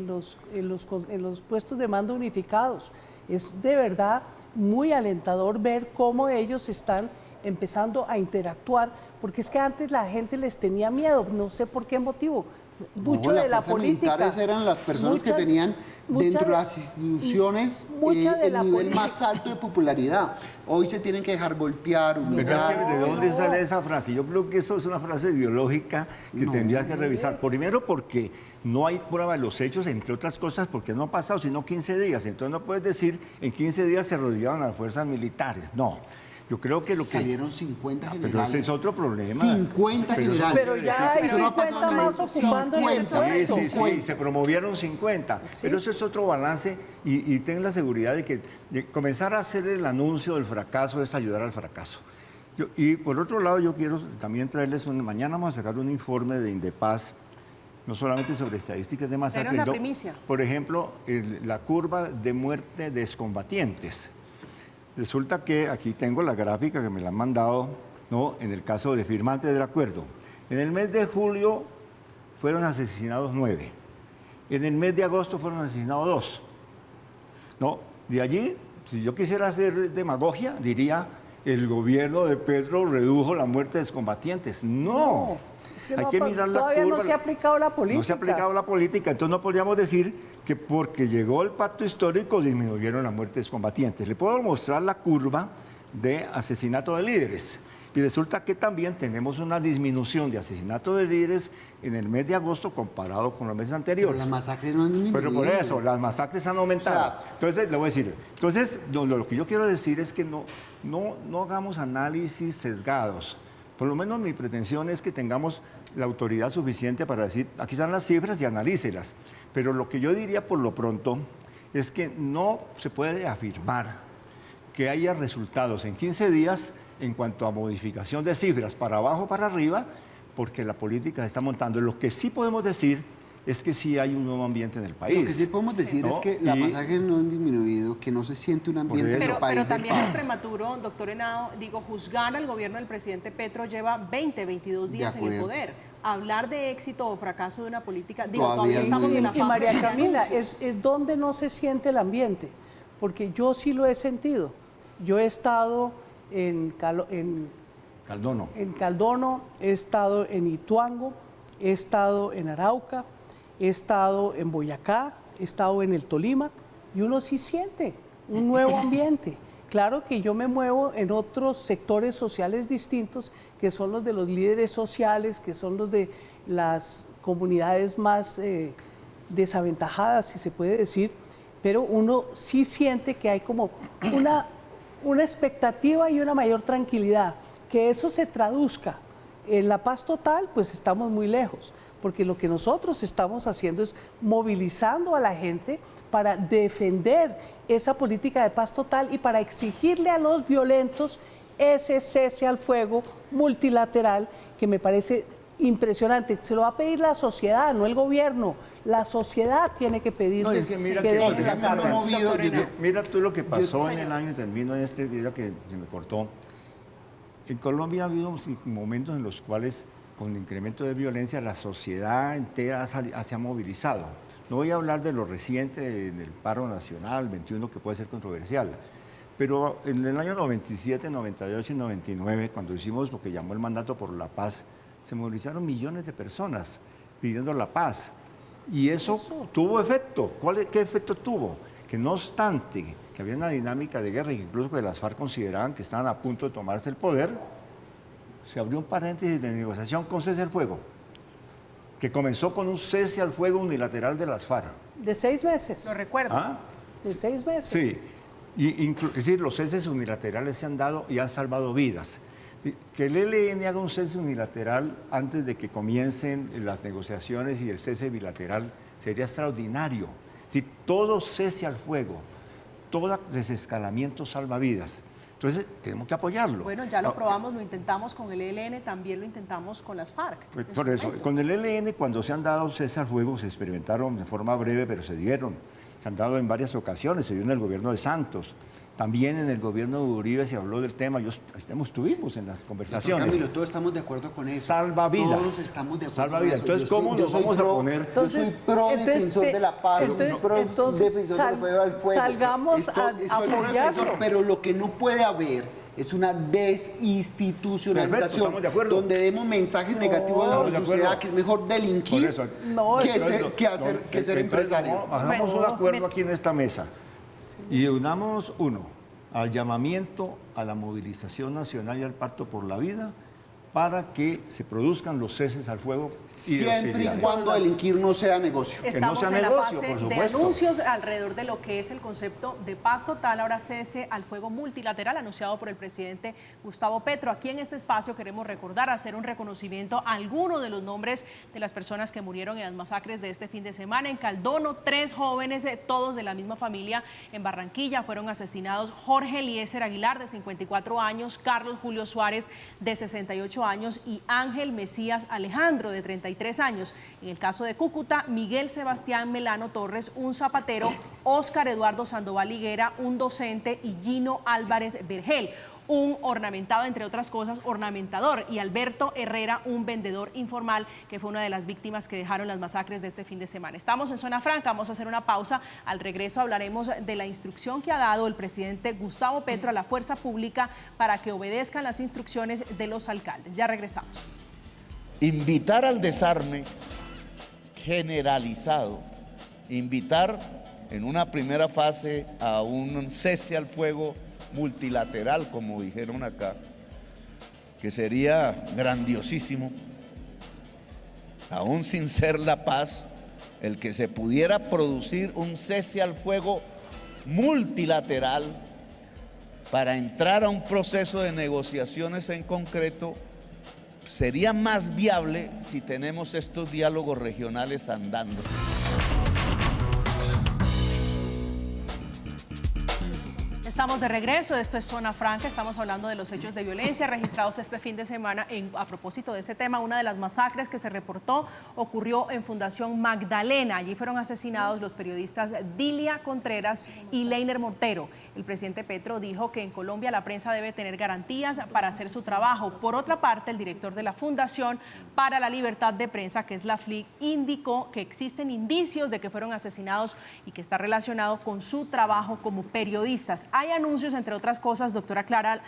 los puestos de mando unificados. Es de verdad muy alentador ver cómo ellos están empezando a interactuar, porque es que antes la gente les tenía miedo, no sé por qué motivo. Mucho No, de la las fuerzas política. militares eran las personas que muchas- tenían mucha dentro de de- las instituciones mucha de el la nivel política- más alto de popularidad. Hoy se tienen que dejar golpear, Pero es humillar. que, ¿de dónde no. sale esa frase? Yo creo que eso es una frase ideológica que tendría que revisar. Primero porque no hay prueba de los hechos, entre otras cosas porque no ha pasado sino 15 días. Entonces no puedes decir en 15 días se arrodillaron las fuerzas militares. No. Yo creo que lo que... Salieron 50 Pero generales. ese es otro problema. 50 Pero eso generales. Pero quiere ya decir hay que- eso no ha 50 pasado más nada. ocupando el 50. puesto. Sí, se promovieron 50, pero eso es otro balance y ten la seguridad de que comenzar a hacer el anuncio del fracaso es ayudar al fracaso. Y por otro lado, yo quiero también traerles mañana vamos a sacar un informe de Indepaz, no solamente sobre estadísticas de masacres, Denos la primicia. por ejemplo, la curva de muerte de excombatientes. Resulta que aquí tengo la gráfica que me la han mandado, ¿no? En el caso de firmantes del acuerdo. En el mes de julio fueron asesinados 9. En el mes de agosto fueron asesinados 2. ¿No? De allí, si yo quisiera hacer demagogia, diría, el gobierno de Petro redujo la muerte de excombatientes. No. Es que Hay no, que mirar la todavía curva. no se ha aplicado la política. No se ha aplicado la política, entonces no podríamos decir que porque llegó el pacto histórico disminuyeron la muerte de excombatientes. Le puedo mostrar la curva de asesinato de líderes. Y resulta que también tenemos una disminución de asesinato de líderes en el mes de agosto comparado con los meses Pero anteriores. las masacres no han disminuido. Pero por eso, las masacres han aumentado. O sea, entonces, le voy a decir, entonces, lo que yo quiero decir es que no hagamos análisis sesgados. Por lo menos mi pretensión es que tengamos la autoridad suficiente para decir, aquí están las cifras y analícelas. Pero lo que yo diría por lo pronto es que no se puede afirmar que haya resultados en 15 días en cuanto a modificación de cifras para abajo o para arriba, porque la política se está montando. Lo que sí podemos decir es que sí hay un nuevo ambiente en el país. Lo que sí podemos decir ¿no? es que las Y- masacres no han disminuido, que no se siente un ambiente eso. en el Pero, país pero de también paz. es prematuro, doctor Henao, juzgar al gobierno del presidente Petro lleva 22 días De en el acuerdo. poder. Hablar de éxito o fracaso de una política, Todavía todavía es estamos muy- en la Y fase María de Camila, anuncios. es donde no se siente el ambiente, porque yo sí lo he sentido. Yo he estado en Caldono. Caldono, he estado en Ituango, he estado en Arauca, he estado en Boyacá, he estado en el Tolima, y uno sí siente un nuevo ambiente. Claro que yo me muevo en otros sectores sociales distintos, que son los de los líderes sociales, que son los de las comunidades más desaventajadas, si se puede decir, pero uno sí siente que hay como una expectativa y una mayor tranquilidad. Que eso se traduzca en la paz total, pues estamos muy lejos, porque lo que nosotros estamos haciendo es movilizando a la gente para defender esa política de paz total y para exigirle a los violentos ese cese al fuego multilateral que me parece impresionante. Se lo va a pedir la sociedad, no el gobierno. La sociedad tiene que pedirle No, es que mira que que, por dejen las ejemplo, armas. movido, Doctor Henao. Mira tú lo que pasó en Señor. el año, termino en este día que se me cortó. En Colombia ha habido momentos en los cuales, con el incremento de violencia, la sociedad entera se ha movilizado. No voy a hablar de lo reciente, del paro nacional, 21, que puede ser controversial, pero en el año 97, 98 y 99, cuando hicimos lo que llamó el mandato por la paz, se movilizaron millones de personas pidiendo la paz. Y eso tuvo efecto. ¿Qué efecto tuvo? Que no obstante que había una dinámica de guerra, incluso que las FARC consideraban que estaban a punto de tomarse el poder, se abrió un paréntesis de negociación con cese al fuego, que comenzó con un cese al fuego unilateral de las FARC. De 6 meses. Lo recuerdo. ¿Ah? de 6 meses. Sí, es decir, los ceses unilaterales se han dado y han salvado vidas. Que el ELN haga un cese unilateral antes de que comiencen las negociaciones y el cese bilateral sería extraordinario. Si todo cese al fuego, todo desescalamiento salva vidas. Entonces, tenemos que apoyarlo. Bueno, ya lo probamos, lo intentamos con el ELN, también lo intentamos con las FARC. Por eso, con el ELN, cuando se han dado cese al fuego, se experimentaron de forma breve, pero se dieron. Se han dado en varias ocasiones, se dio en el gobierno de Santos. También en el gobierno de Uribe se habló del tema, estuvimos en las conversaciones. Camilo, todos estamos de acuerdo con eso. Salva vidas. Todos estamos de acuerdo Salva con vidas. eso. Entonces, ¿cómo nos vamos a poner? Entonces, yo soy pro defensor de la paz, defensor del fuego al fuego. Salgamos a apoyarlo. Pero lo que no puede haber es una desinstitucionalización. Perfecto, estamos de acuerdo. Donde demos mensajes negativos a la sociedad, que es mejor delinquir que ser empresario. Hagamos un acuerdo aquí en esta mesa y unamos al llamamiento a la movilización nacional y al pacto por la vida para que se produzcan los ceses al fuego. Siempre y cuando delinquir no sea negocio. Estamos sea en la negocio, fase por de supuesto. anuncios alrededor de lo que es el concepto de paz total, ahora cese al fuego multilateral anunciado por el presidente Gustavo Petro. Aquí en este espacio queremos recordar, hacer un reconocimiento a algunos de los nombres de las personas que murieron en las masacres de este fin de semana. En Caldono, 3 jóvenes, todos de la misma familia. En Barranquilla fueron asesinados Jorge Eliezer Aguilar, de 54 años, Carlos Julio Suárez, de 68 años, y Ángel Mesías Alejandro, de 33 años. En el caso de Cúcuta, Miguel Sebastián Melano Torres, un zapatero, Óscar Eduardo Sandoval Higuera, un docente, y Gino Álvarez Vergel, un ornamentado, entre otras cosas, ornamentador, y Alberto Herrera, un vendedor informal, que fue una de las víctimas que dejaron las masacres de este fin de semana. Estamos en Zona Franca, vamos a hacer una pausa. Al regreso hablaremos de la instrucción que ha dado el presidente Gustavo Petro a la fuerza pública para que obedezcan las instrucciones de los alcaldes. Ya regresamos. Invitar al desarme generalizado, invitar en una primera fase a un cese al fuego multilateral, como dijeron acá, que sería grandiosísimo, aún sin ser la paz, el que se pudiera producir un cese al fuego multilateral para entrar a un proceso de negociaciones en concreto, sería más viable si tenemos estos diálogos regionales andando. Estamos de regreso, esto es Zona Franca, estamos hablando de los hechos de violencia registrados este fin de semana. A propósito de ese tema, una de las masacres que se reportó ocurrió en Fundación Magdalena. Allí fueron asesinados los periodistas Dilia Contreras y Leiner Montero. El presidente Petro dijo que en Colombia la prensa debe tener garantías para hacer su trabajo. Por otra parte, el director de la Fundación para la Libertad de Prensa, que es la FLIC, indicó que existen indicios de que fueron asesinados y que está relacionado con su trabajo como periodistas. Hay anuncios, entre otras cosas, doctora Clara,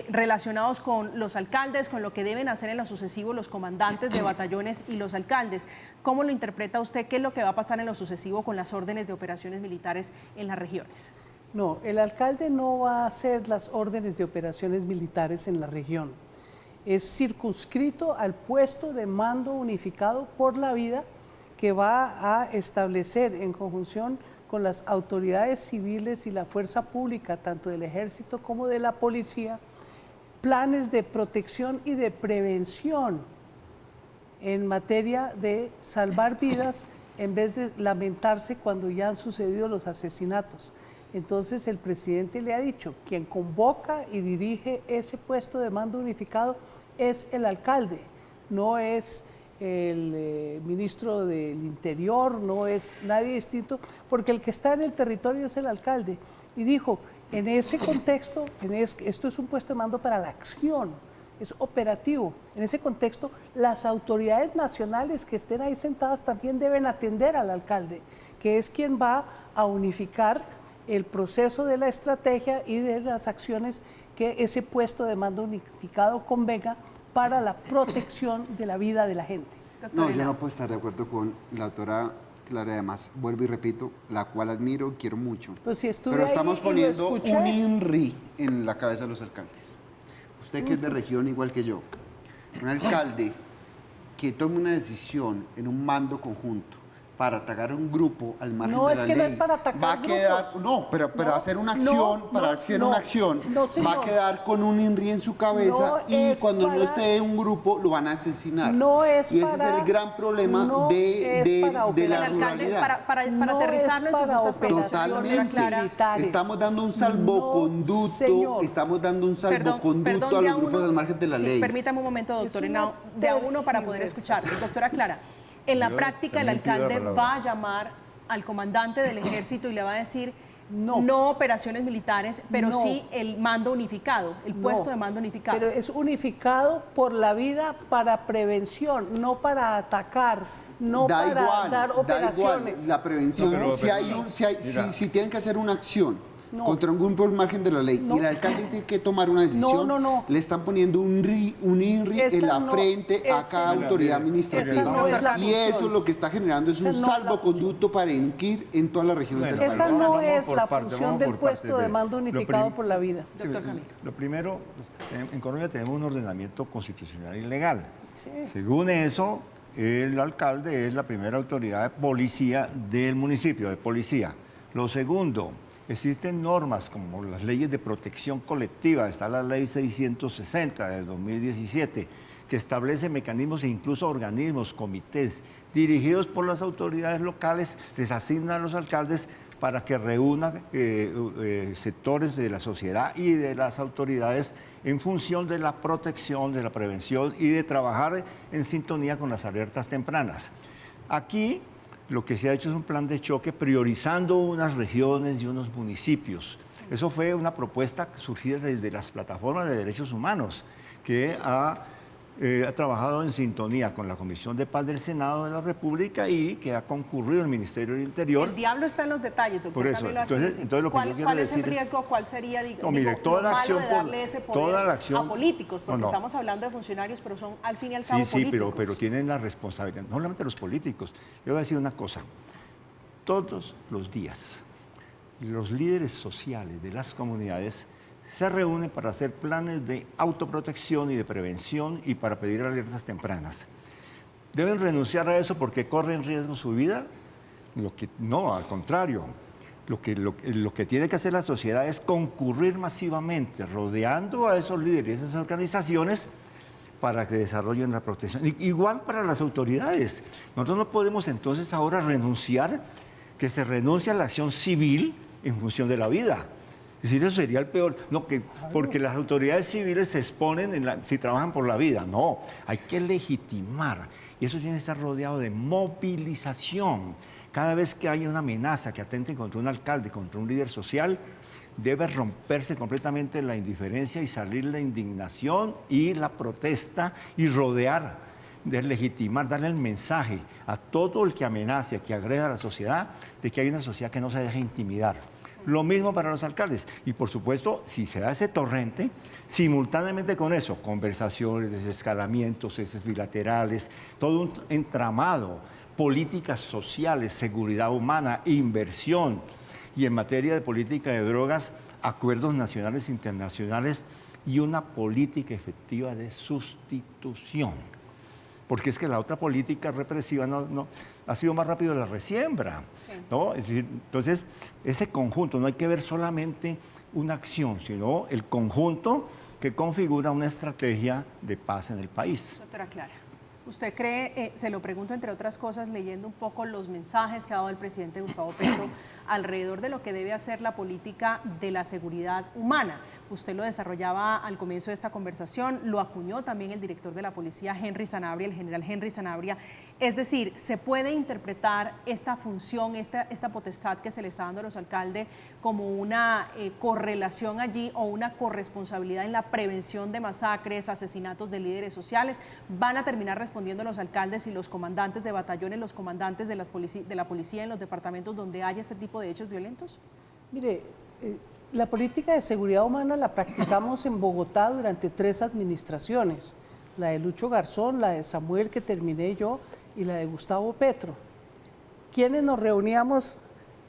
relacionados con los alcaldes, con lo que deben hacer en lo sucesivo los comandantes de batallones y los alcaldes. ¿Cómo lo interpreta usted? ¿Qué es lo que va a pasar en lo sucesivo con las órdenes de operaciones militares en las regiones? No, el alcalde no va a hacer las órdenes de operaciones militares en la región. Es circunscrito al puesto de mando unificado por la vida que va a establecer en conjunción con las autoridades civiles y la fuerza pública, tanto del ejército como de la policía, planes de protección y de prevención en materia de salvar vidas en vez de lamentarse cuando ya han sucedido los asesinatos. Entonces el presidente le ha dicho, quien convoca y dirige ese puesto de mando unificado es el alcalde, no es el ministro del Interior, no es nadie distinto, porque el que está en el territorio es el alcalde. Y dijo, en ese contexto, esto es un puesto de mando para la acción, es operativo. En ese contexto, las autoridades nacionales que estén ahí sentadas también deben atender al alcalde, que es quien va a unificar el proceso de la estrategia y de las acciones que ese puesto de mando unificado convenga para la protección de la vida de la gente. No, yo no puedo estar de acuerdo con la doctora Clara, además, vuelvo y repito, la cual admiro, quiero mucho. Pues si pero estamos poniendo un INRI en la cabeza de los alcaldes. Usted que es de región igual que yo, un alcalde que tome una decisión en un mando conjunto para atacar a un grupo al margen No, de es la que ley, no es para atacar va a quedar, grupos. no, pero No, hacer una no, acción, para no, hacer no, una acción, no, va a señor. quedar con un INRI en su cabeza No y es cuando no para- esté un grupo lo van a asesinar. No es y ese para- es el gran problema no de, es de, para de la operar. Alcalde, ruralidad. para No aterrizarlo en es sus para justas preguntas, Totalmente. doctora Clara. militares. Estamos dando un No, salvoconducto, señor. estamos dando un salvoconducto a de los grupos al margen de la sí, ley. Permítame un momento, doctor Es una Henao, de a uno para poder escuchar. Doctora Clara, en la Yo práctica el también pido la alcalde palabra. va a llamar al comandante del ejército y le va a decir No. operaciones militares, pero No. sí el mando unificado, el puesto No, de mando unificado. Pero es unificado por la vida para prevención, no para atacar, no Da para igual, dar da igual. operaciones. La prevención, No, pero- si, hay un- si, hay- Mira. si tienen que hacer una acción No. contra un grupo al margen de la ley No. y el alcalde tiene que tomar una decisión, No. le están poniendo un INRI Esa en la no- frente a esa cada no- autoridad esa administrativa. no es la y eso función. lo que está generando es Esa un no es la salvoconducto para delinquir en todas las regiones Bueno, del Esa país. no Vamos es por la partes, función vamos del por puesto partes. de mando Lo unificado prim- por la vida. Sí, Doctor Camilo. lo primero, en Colombia tenemos un ordenamiento constitucional y legal. Sí. Según eso, el alcalde es la primera autoridad de policía del municipio, de policía. Lo segundo, existen normas como las leyes de protección colectiva, está la ley 660 del 2017, que establece mecanismos e incluso organismos, comités, dirigidos por las autoridades locales, les asignan a los alcaldes para que reúnan sectores de la sociedad y de las autoridades en función de la protección, de la prevención y de trabajar en sintonía con las alertas tempranas. Aquí lo que se ha hecho es un plan de choque priorizando unas regiones y unos municipios. Eso fue una propuesta surgida desde las plataformas de derechos humanos, que ha trabajado en sintonía con la Comisión de Paz del Senado de la República y que ha concurrido el Ministerio del Interior. El diablo está en los detalles, doctor Por eso, Camilo, así entonces dice. lo que yo quiero ¿Cuál es el decir es- riesgo? ¿Cuál sería, No, mire, toda lo la malo acción de por- darle ese poder toda la acción- a políticos? Porque No, no. estamos hablando de funcionarios, pero son al fin y al cabo Sí, políticos. pero tienen la responsabilidad, no solamente los políticos. Yo voy a decir una cosa, todos los días los líderes sociales de las comunidades se reúnen para hacer planes de autoprotección y de prevención y para pedir alertas tempranas. ¿Deben renunciar a eso porque corren riesgo su vida? No, al contrario. Lo que tiene que hacer la sociedad es concurrir masivamente, rodeando a esos líderes y esas organizaciones para que desarrollen la protección. Igual para las autoridades. Nosotros no podemos entonces ahora renunciar, que se renuncie a la acción civil en función de la vida. Es decir, eso sería el peor. No, porque las autoridades civiles se exponen si trabajan por la vida. No, hay que legitimar. Y eso tiene que estar rodeado de movilización. Cada vez que haya una amenaza que atente contra un alcalde, contra un líder social, debe romperse completamente la indiferencia y salir la indignación y la protesta y rodear, deslegitimar, darle el mensaje a todo el que amenace, que agreda a la sociedad, de que hay una sociedad que no se deja intimidar. Lo mismo para los alcaldes. Y por supuesto, si se da ese torrente, simultáneamente con eso, conversaciones, desescalamientos, ceses bilaterales, todo un entramado, políticas sociales, seguridad humana, inversión, y en materia de política de drogas, acuerdos nacionales e internacionales y una política efectiva de sustitución. Porque es que la otra política represiva no ha sido más rápido la resiembra. Sí. ¿No? Es decir, entonces, ese conjunto, no hay que ver solamente una acción, sino el conjunto que configura una estrategia de paz en el país. Doctora Clara, ¿usted cree, se lo pregunto entre otras cosas, leyendo un poco los mensajes que ha dado el presidente Gustavo Petro alrededor de lo que debe hacer la política de la seguridad humana? Usted lo desarrollaba al comienzo de esta conversación, lo acuñó también el director de la policía, Henry Sanabria, el general Henry Sanabria. Es decir, ¿se puede interpretar esta función, esta potestad que se le está dando a los alcaldes como una correlación allí o una corresponsabilidad en la prevención de masacres, asesinatos de líderes sociales? ¿Van a terminar respondiendo los alcaldes y los comandantes de batallones, los comandantes de la policía en los departamentos donde haya este tipo de hechos violentos? Mire, la política de seguridad humana la practicamos en Bogotá durante 3 administraciones, la de Lucho Garzón, la de Samuel que terminé yo y la de Gustavo Petro. ¿Quiénes nos reuníamos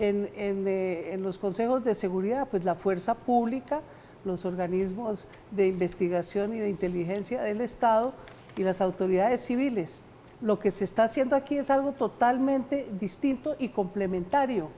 en los consejos de seguridad? Pues la fuerza pública, los organismos de investigación y de inteligencia del Estado y las autoridades civiles. Lo que se está haciendo aquí es algo totalmente distinto y complementario.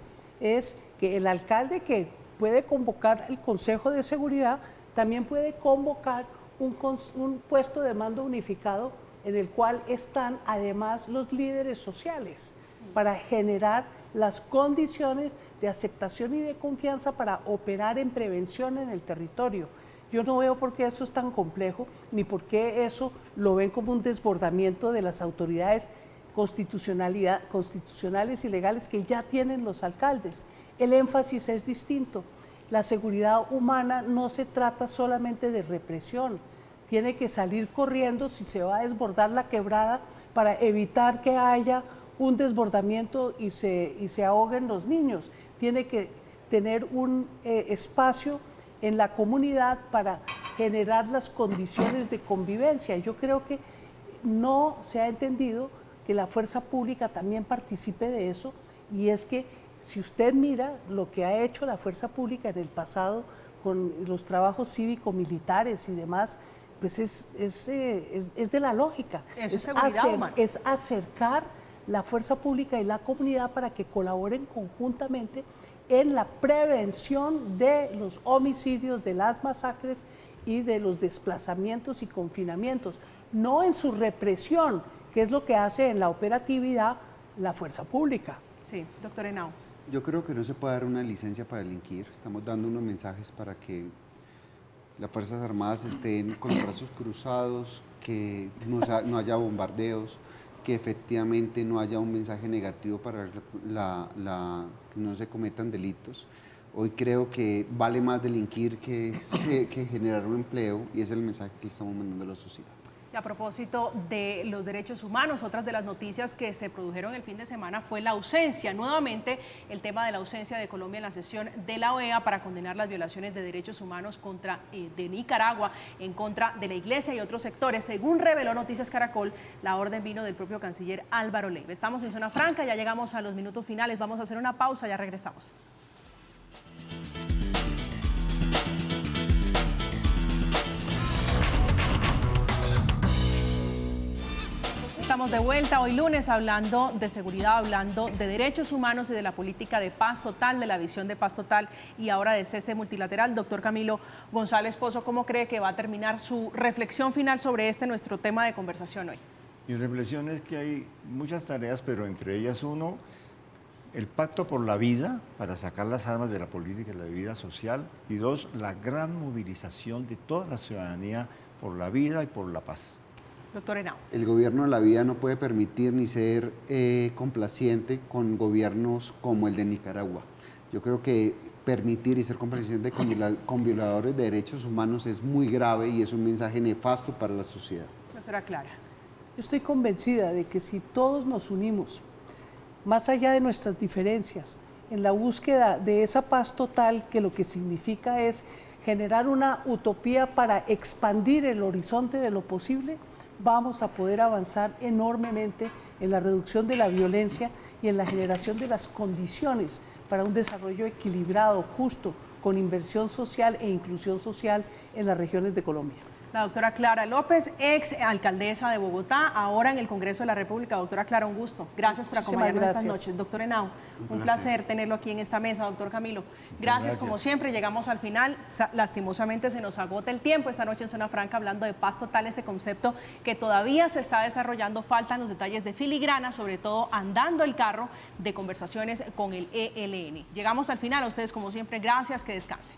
Es que el alcalde que puede convocar el Consejo de Seguridad también puede convocar un puesto de mando unificado en el cual están además los líderes sociales para generar las condiciones de aceptación y de confianza para operar en prevención en el territorio. Yo no veo por qué eso es tan complejo, ni por qué eso lo ven como un desbordamiento de las autoridades constitucionales y legales que ya tienen los alcaldes. El énfasis es distinto. La seguridad humana no se trata solamente de represión, tiene que salir corriendo si se va a desbordar la quebrada para evitar que haya un desbordamiento y se ahoguen los niños. Tiene que tener un espacio en la comunidad para generar las condiciones de convivencia. Yo creo que no se ha entendido que la fuerza pública también participe de eso, y es que si usted mira lo que ha hecho la fuerza pública en el pasado con los trabajos cívico-militares y demás, pues es de la lógica. Es acercar la fuerza pública y la comunidad para que colaboren conjuntamente en la prevención de los homicidios, de las masacres y de los desplazamientos y confinamientos, no en su represión, que es lo que hace en la operatividad la fuerza pública. Sí, doctor Henao. Yo creo que no se puede dar una licencia para delinquir. Estamos dando unos mensajes para que las Fuerzas Armadas estén con los brazos cruzados, que no haya bombardeos, que efectivamente no haya un mensaje negativo para que no se cometan delitos. Hoy creo que vale más delinquir que generar un empleo, y ese es el mensaje que estamos mandando a la sociedad. Y a propósito de los derechos humanos, otras de las noticias que se produjeron el fin de semana fue la ausencia, nuevamente el tema de la ausencia de Colombia en la sesión de la OEA para condenar las violaciones de derechos humanos de Nicaragua en contra de la Iglesia y otros sectores. Según reveló Noticias Caracol, la orden vino del propio canciller Álvaro Leiva. Estamos en Zona Franca, ya llegamos a los minutos finales, vamos a hacer una pausa, ya regresamos. Estamos de vuelta hoy lunes hablando de seguridad, hablando de derechos humanos y de la política de paz total, de la visión de paz total y ahora de cese multilateral. Doctor Camilo González Pozo, ¿cómo cree que va a terminar su reflexión final sobre nuestro tema de conversación hoy? Mi reflexión es que hay muchas tareas, pero entre ellas uno, el pacto por la vida, para sacar las armas de la política y la vida social, y dos, la gran movilización de toda la ciudadanía por la vida y por la paz. Doctor Henao. El gobierno de la vida no puede permitir ni ser complaciente con gobiernos como el de Nicaragua. Yo creo que permitir y ser complaciente con violadores de derechos humanos es muy grave y es un mensaje nefasto para la sociedad. Doctora Clara. Yo estoy convencida de que si todos nos unimos, más allá de nuestras diferencias, en la búsqueda de esa paz total, que lo que significa es generar una utopía para expandir el horizonte de lo posible, vamos a poder avanzar enormemente en la reducción de la violencia y en la generación de las condiciones para un desarrollo equilibrado, justo, con inversión social e inclusión social en las regiones de Colombia. La doctora Clara López, ex alcaldesa de Bogotá, ahora en el Congreso de la República. Doctora Clara, un gusto. Gracias por acompañarnos esta noche. Doctor Henao, un placer tenerlo aquí en esta mesa. Doctor Camilo, gracias como siempre. Llegamos al final. Lastimosamente se nos agota el tiempo esta noche en Zona Franca hablando de paz total, ese concepto que todavía se está desarrollando. Faltan los detalles de filigrana, sobre todo andando el carro de conversaciones con el ELN. Llegamos al final. A ustedes como siempre, gracias. Que descansen.